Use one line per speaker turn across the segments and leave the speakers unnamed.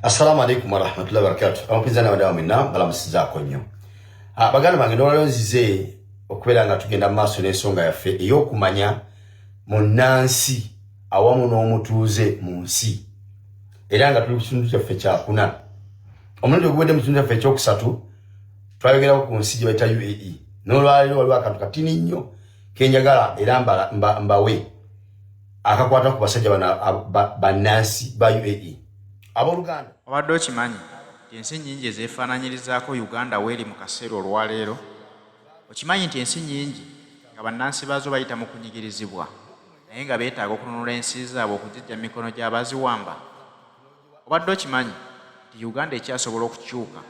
Assalamu alaikum wa rahmatullahi wa barakatuh. Amapinzani wadawa minna balamusizaako nnyo. Baganda bange ndowoola nzize okubeera nga tugenda mu maaso n'ensonga yaffe ey'okumanya munnansi awamu n'omutuuze mu nsi. Era nga tuli ku kitundu kyaffe kyakuna. Omulundi oguwedde mu kitundu kyaffe ekyokusatu twayogerako ku nsi gye bayita UAE. N'olwaleero waliwo akantu katini nnyo ke njagala era mbawe akakwata ku basajja bannansi ba UAE. Aboluganda
obadde okimanyi nti ensi nnyingi ezeefaananyirizaako Uganda weeri mu kaseera olwaleero. Okimanyi nti ensi nnyingi nga bannansi baazo bayita mu kunyigirizibwa naye nga beetaaga okununula ensi zaabwe okugijja mu mikono gy'abaziwamba. Obadde okimanyi nti Uganda ekyasobola okukyuka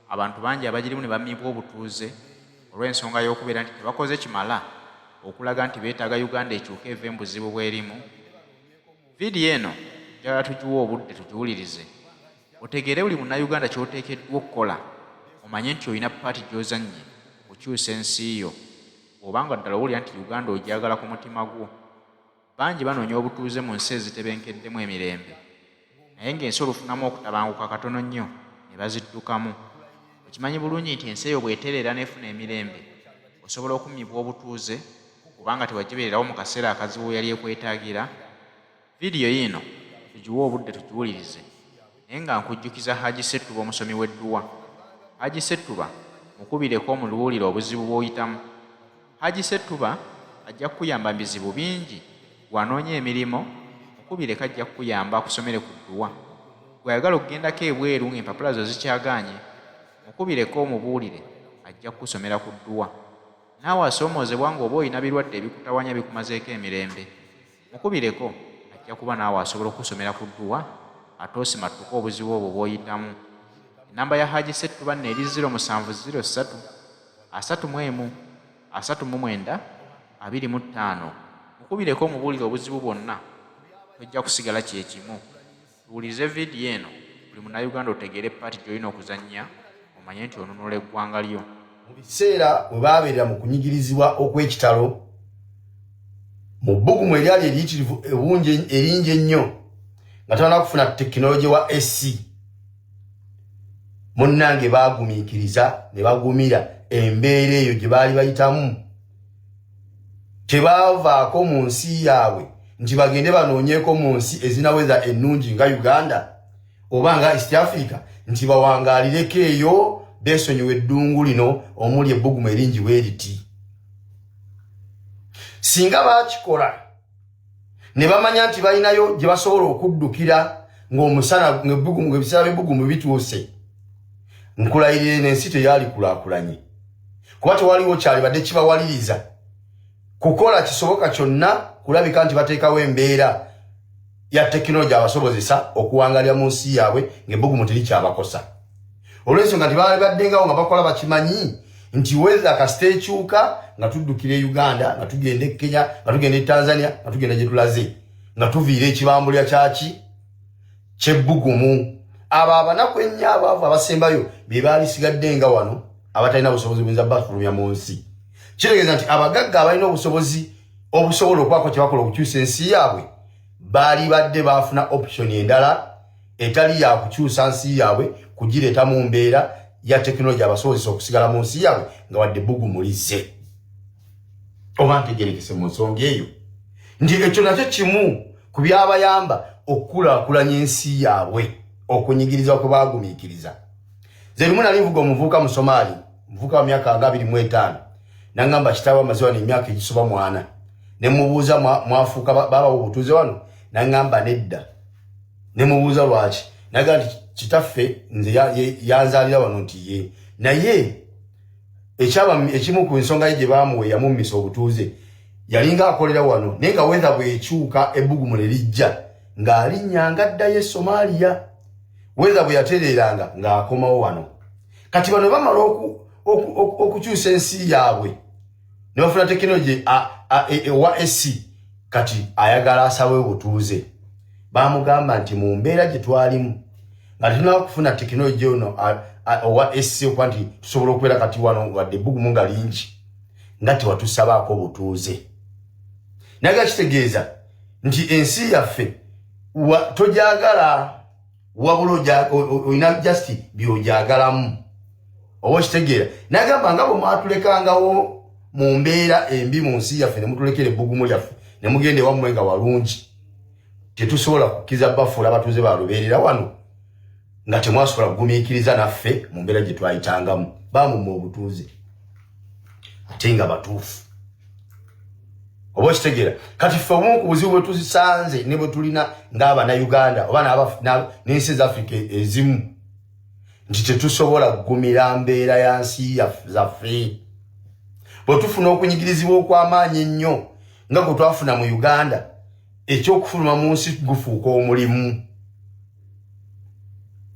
abantu bangi abagirimu ne bamibwa obutuuze olw'ensonga y'okubeera nti tebakoze kimala okulaga nti beetaaga Uganda ekyuka eve mu buzibu bw'erimu. Vidiyo eno njagala tugiwe obudde tugiwulirize otegeere buli munnayuganda ky'oteekeddwa okukola omanye nti olina paati gy'ozannye okukyusa ensi yo obanga ddala owulira nti Uganda ogyagala ku mutima gwo. Bangi banoonya obutuuze mu nsi ezitebenkeddemu emirembe naye ng'ensi olufunamu okutabanguka katono nnyo ne baziddukamu. Okimanyi bulungi nti ensi eyo bw'etereera n'efuna emirembe osobola okumibwa obutuuze kubanga tewagibeererawo mu kaseera akazibu yali ekwetaagira. Vidiyo yino tugiwe obudde tugiwulirize naye nga nkujjukiza Haji Settuba omusomi w'edduwa. Haji Settuba mukubireko omuluwulire obuzibu bw'oyitamu. Haji Settuba ajja kukuyamba mu bizibu bingi. Bw'anoonya emirimu mukubireko ajja kukuyamba akusomere ku dduwa. Bw'ayagala okugendako ebweru ng'empapula zo zikyagaanye mukubireko omubuulire ajja kukusomera ku dduwa. Naawe asoomoozebwa ng'oba olina birwadde ebikutawanya bikumazeeko emirembe mukubireko ajja kuba naawe asobola okusomera ku dduwa ate osimattuka obuzibu obwo bw'oyitamu. Ennamba ya Haji Settuba nno eri 0703 31 39 25. Mukubireko omubuulire obuzibu bwonna tojja kusigala kyekimu. Tuwulirize vidiyo eno buli munnayuganda otegeere paati gy'olina okuzannya omanye nti onunula eggwanga lyo.
mu biseera bwe baabeerera mu kunyigirizibwa okw'ekitalo mu bbugumu eryali eriyitirivu eringi ennyo nga tebana kufuna tekinologi wa SC munnange baagumiikiriza ne bagumira embeera eyo gye baali bayitamu. Tebaavaako mu nsi yaabwe nti bagende banoonyeeko mu nsi ezinaweza ennungi nga Uganda oba nga East Africa nti bawangaalireko eyo beesonyiwa eddungu lino omuli ebbugumu eringi bweriti. Singa baakikola ne bamanya nti balinayo gye basobola okuddukira ng'omusana ng'ebiseera by'ebbugumu bituuse, nkulayirire n'ensi teyaali kulaakulanye kuba tewaliwo kyalibadde kibawaliriza kukola kisoboka kyonna kulabika nti bateekawo embeera ya tekinologi abasobozesa okuwangalira mu nsi yaabwe ng'ebbugumu terikyabakosa. Olw'ensonga nti baali baddengawo nga bakola bakimanyi nti weza kasita ekyuka nga tuddukira e Uganda nga tugenda e Kenya nga tugenda e Tanzania nga tugenda gye tulaze nga tuviira ekibambulya kyaki ky'ebbugumu. Abo abanaku ennyo abaavu abasembayo be baali sigadde nga wano abatalina busobozi buyinza bafulumya mu nsi. Kitegeeza nti abagagga abalina obusobozi obusobola okubaako kye bakola okukyusa ensi yaabwe baali badde baafuna option endala etali ya kukyusa nsi yaabwe kugireeta mu mbeera ya tekinologi abasobozesa okusigala mu nsi yaabwe nga wadde ebbugumu lizze. Oba ntegerekese mu nsonga eyo nti ekyo nakyo kimu ku byabayamba okukulaakulanya ensi yaabwe okunyigiriza kwe baagumiikiriza. Nze lumu nali nvuga omuvubuka mu Somaali, muvubuka wa myaka nga 25, nangamba kitaawe amaze wano emyaka egisoba 4 ne mubuuza mwafuuka baba obutuuze wano nangamba nedda. Ne mubuuza lwaki nagamba nti kitaffe nze yanzaalira wano nti ye naye ekimu ku nsonga ye gye baamuwe yamummisa obutuuze yalinga akolera wano naye nga weza bw'ekyuka ebbugumu ne lijja ng'alinnya addayo e Somalia, weza bwe yatereeranga ng'akomawo wano. Kati bano bamala okukyusa ensi yaabwe ne bafuna tekinologi wa SC kati ayagala asawe obutuuze. Baamugamba nti mu mbeera gye twalimu nga tulina kufuna tekinologi ono owa SC okuba nti tusobola okubeera kati wano wadde ebbugumu nga lingi nga tewatusabaako obutuuze. Naga kitegeeza nti ensi yaffe tojagala wabula olina just by'ojagalamu oba okitegeera nagamba nga bwe mwatulekangawo mu mbeera embi mu nsi yaffe ne mutulekera ebbugumu lyaffe ne mugenda ewammwe nga walungi tetusobola kukkiriza bafuula abatuuze balubeerera wano nga temwasobola kugumiikiriza naffe mu mbeera gye twayitangamu bamumma obutuuze ate nga batuufu oba okitegeera kati ffe obumu ku buzibu bwe tuzisanze ne bwe tulina ng'abannayuganda oba n'ensi z'afrika ezimu nti tetusobola kugumira mbeera ya nsi zaffe bwe tufuna okunyigirizibwa okw'amaanyi ennyo nga gwe twafuna mu uganda ekyokufuluma mu nsi gufuuka omulimu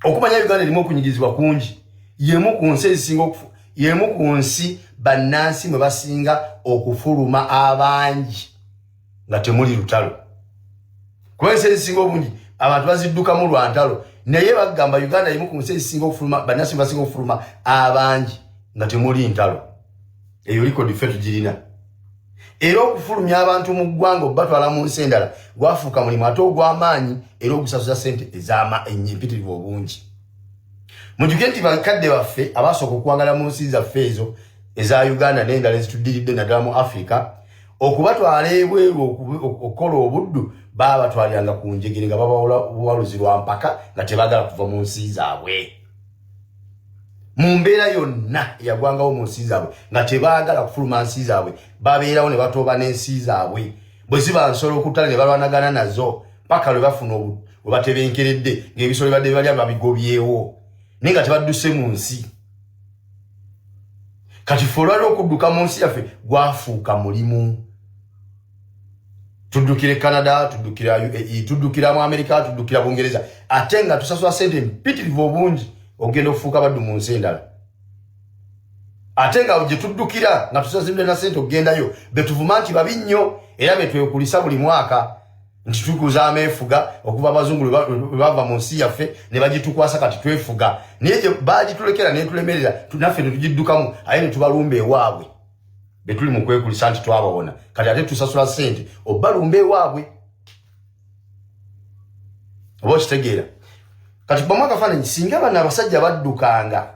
okumanya uganda erimu okunyigirizibwa kungi yemu ku nsi bannansi mwe basinga okufuluma abangi nga temuli lutalo kuba ensi ezisinga obungi abantu baziddukamu lwa ntalo naye bagamba uganda erimu ku nsi ezisinga okufuluma bannansi mwe basinga okufuluma abangi nga temuli ntalo eyo likodi ffe tugirina era okufulumya abantu mu ggwanga obatwala mu nsi endala gwafuuka mulimu ate ogw'amaanyi era ogusasuza ssente empitirivu obungi mujjuke nti bakadde baffe abasooka okuwangala mu nsi zaffe ezo eza uganda n'endala ezituddiridde naddala mu africa okubatwala ebweru okukola obuddu baba batwaliranga ku njegere nga babawaluzi lwa mpaka nga tebaagala kuva mu nsi zaabwe mu mbeera yonna eyagwangawo mu nsi zaabwe nga tebaagala kufuluma nsi zaabwe babeerawo ne batooba n'ensi zaabwe bwe ziba nsolo okutale ne balwanagana nazo paka lwe bafuna we batebenkeredde ng'ebisolo bibadde bibali babigobyewo naye nga tebadduse mu nsi kati ffe olwaliwo okudduka mu nsi yaffe gwafuuka mulimu tuddukira Canada tuddukira mu Amerika tuddukira Bungereza ate nga tusasula ssente mpitirivu obungi ogenda okufuuka baddu mu nsi endala ate nga gye tuddukira nga tusasula na ssente okugendayo betuvuma nti babi nnyo era betwekulisa buli mwaka nti tukuza ameefuga okuva abazungu lwe bava mu nsi yaffe ne bagitukwasa kati twefuga naye gye bagitulekera netulemerera naffe netugiddukamu aye netubalumba ewaabwe betuli mu kwekulisa nti twabawona kati ate tusasula ssente obalumba ewaabwe oba okitegeera kati bamu akafaananyi singa bano abasajja baddukanga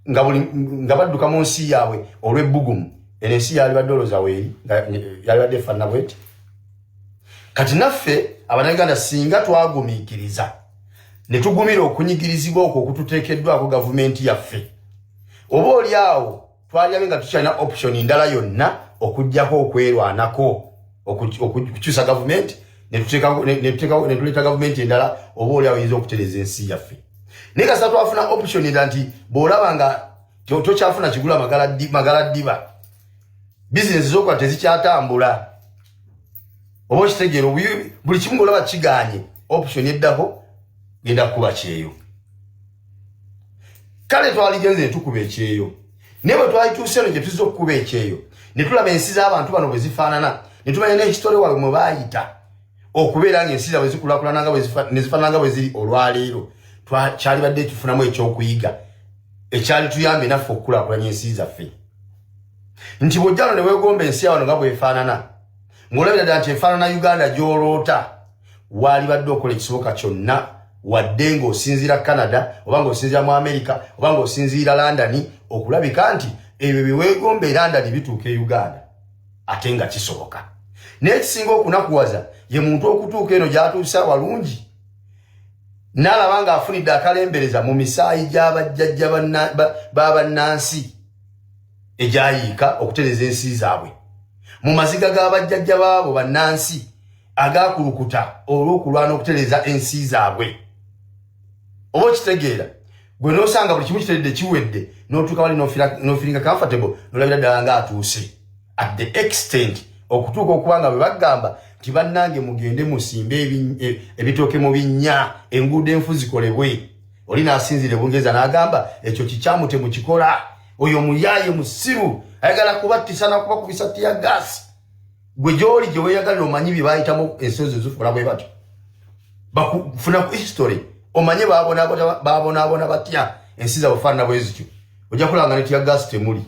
nga badduka mu nsi yaabwe olw'ebbugumu eno ensi yali badde olooza weeri yali badde efaanana bweti kati naffe abannayuganda singa twagumiikiriza ne tugumira okunyigirizibwa okwo okututeekeddwako gavumenti yaffe oba oli awo twalyabe nga tukyalina option ndala yonna okuggyako okwerwanako okukyusa gavumenti netuleeta gavumenti endala oba oli awo yinza okutereza ensi yaffe naye kasita twafuna option endala nti bw'olaba nga tokyafuna kigula magala ddiba bizinesi z'okola tezikyatambula oba okitegeera buli kimu ng'olaba kiganye option eddako genda kukuba kyeyo kale twaligenze ne tukuba ekyeyo naye bwe twalituuse eno gye tuzza okukuba ekyeyo ne tulaba ensi z'abantu bano bwe zifaanana ne tumanya n'ekitole waabwe mwe baayita okubeera ng'ensi zaabwe zikulaakulana ne zifaanana nga bwe ziri olwaleero kyali badde tufunamu ekyokuyiga ekyali tuyambe naffe okukulaakulanya ensi zaffe nti bw'ojjano ne weegomba ensi yawano nga bwefaanana ng'olabira ddala nti efaanana uganda gy'oloota waali badde okola ekisoboka kyonna wadde ng'osinziira Canada oba ng'osinziira mu Amerika oba ng'osinziira London okulabika nti ebyo bye weegomba e London bituuka e Uganda ate nga kisoboka naye ekisinga okunakuwaza ye muntu okutuuka eno gy'atuusa walungi n'alaba ng'afunidde akalembereza mu misaayi gy'abajjajja b'abannansi egyayiika okutereza ensi zaabwe mu maziga g'abajjajja baabo bannansi agakulukuta olw'okulwana okutereza ensi zaabwe oba okitegeera gwe n'osanga buli kimu kiteredde kiwedde n'otuuka wali n'ofiringa comfortable n'olabira ddala ng'atuuse at the extent okutuuka okuba nga bwe bagamba nti bannange mugende musimbe ebitooke mu binnya enguudo enfu zikolebwe oli n'asinzira Bungereza n'agamba ekyo kikyamute mukikola oyo muyaaye musiru ayagala kubattisa nakubakubisa tiya gaasi gwe gy'oli gye weeyagalira omanyi bye baayitamu ensozi ezifuula bwe batyo bakufuna ku history omanye baabonaabona batya ensi zaabwe faanana bwe zityo ojja kulanga ne tiya gaasi temuli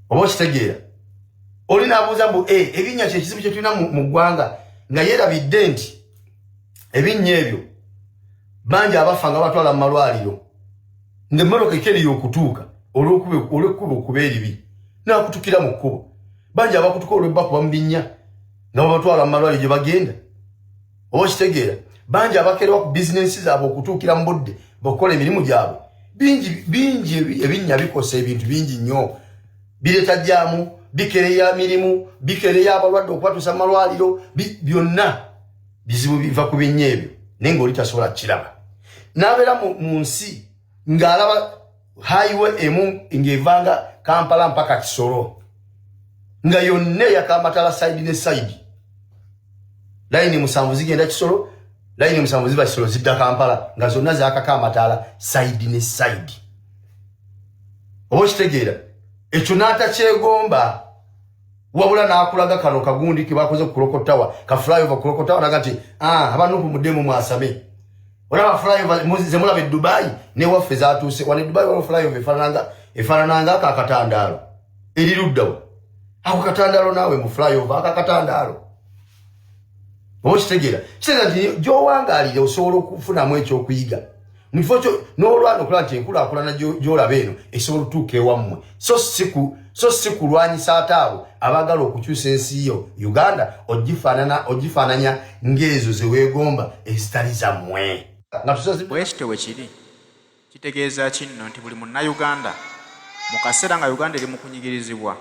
oba okitegeera oli n'abuuza mbu ebinnya kye kizibu kye tulina mu ggwanga nga yeerabidde nti ebinnya ebyo bangi abafa nga batwala mu malwaliro ng'emmotoka ekeri y'okutuuka olw'ekkubo okuba eribi n'akutukira mu kkubo bangi abakutuka olw'ebbakuba mu binnya nga babatwala mu malwaliro gye bagenda oba kitegeera bangi abakerewa ku bizinensi zaabwe okutuukira mu budde bakukola emirimu gyabwe bingi ebinnya bikosa ebintu bingi nnyo bireeta jjaamu bikereya mirimu bikereya abalwadde okubatuusa mu malwaliro byonna bizibu biva ku binnya ebyo naye ng'oli tasobola kiraba n'abeera mu nsi ng'alaba highway emu ng'evanga Kampala mpaka Kisoro nga yonna eyakamatala side ne side layini 7 zigenda Kisoro layini 7 ziba Kisoro zidda Kampala nga zonna zakakamatala side ne side oba kitegeera ekyo n'atakyegomba wabula n'akulaga kano kagundi ke bakoze ku Kulokotawa ka flyover Kulokotawa naga nti abanupu muddemu mwasame olaba flyover ze mulaba e Dubai ne waffe zaatuuse wane Dubai waliwo flyover efaanananga akatandaalo eriruddawo ako katandaalo naawe mu flyover akatandaalo oba kitegeera kitegeera nti gy'owangaalire osobola okufunamu ekyokuyiga mu kifo kyo n'olwana okulaba nti enkulaakulana gy'olaba eno esobola okutuuka ewammwe so si kulwanyisa ate abo abaagala okukyusa ensi yo Uganda ogifaananya ng'ezo ze weegomba ezitali zammwe
bwekityo bwe kiri kitegeeza kinno nti buli munnayuganda mu kaseera nga Uganda eri mu kunyigirizibwa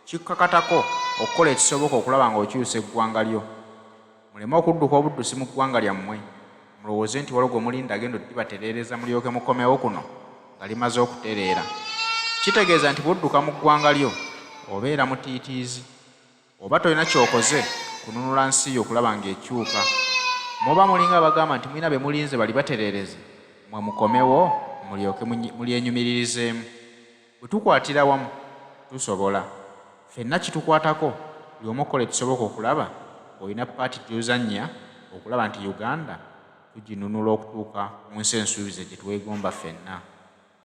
kikkakatako okukola ekisoboka okulaba ng'okyusa eggwanga lyo muleme okudduka obuddusi mu ggwanga lyammwe mulowooze nti waliwo gwe mulinda agenda oddibatereereza mulyoke mukomewo kuno nga limaze okutereera kitegeeza nti budduka mu ggwanga lyo obeera mutiitiizi oba tolina kyokoze kununula nsi yo okulaba ng'ekyuka muba mulinga bagamba nti mulina be mulinze bali batereereze mwe mukomewo mulyoke mulyenyumiririzeemu bwe tukwatira wamu tusobola ffenna kitukwatako buli omu okukola ekisoboka okulaba olina paati gy'ozannya okulaba nti Uganda tuginunula okutuuka mu nsi ensuubize gye twegomba ffenna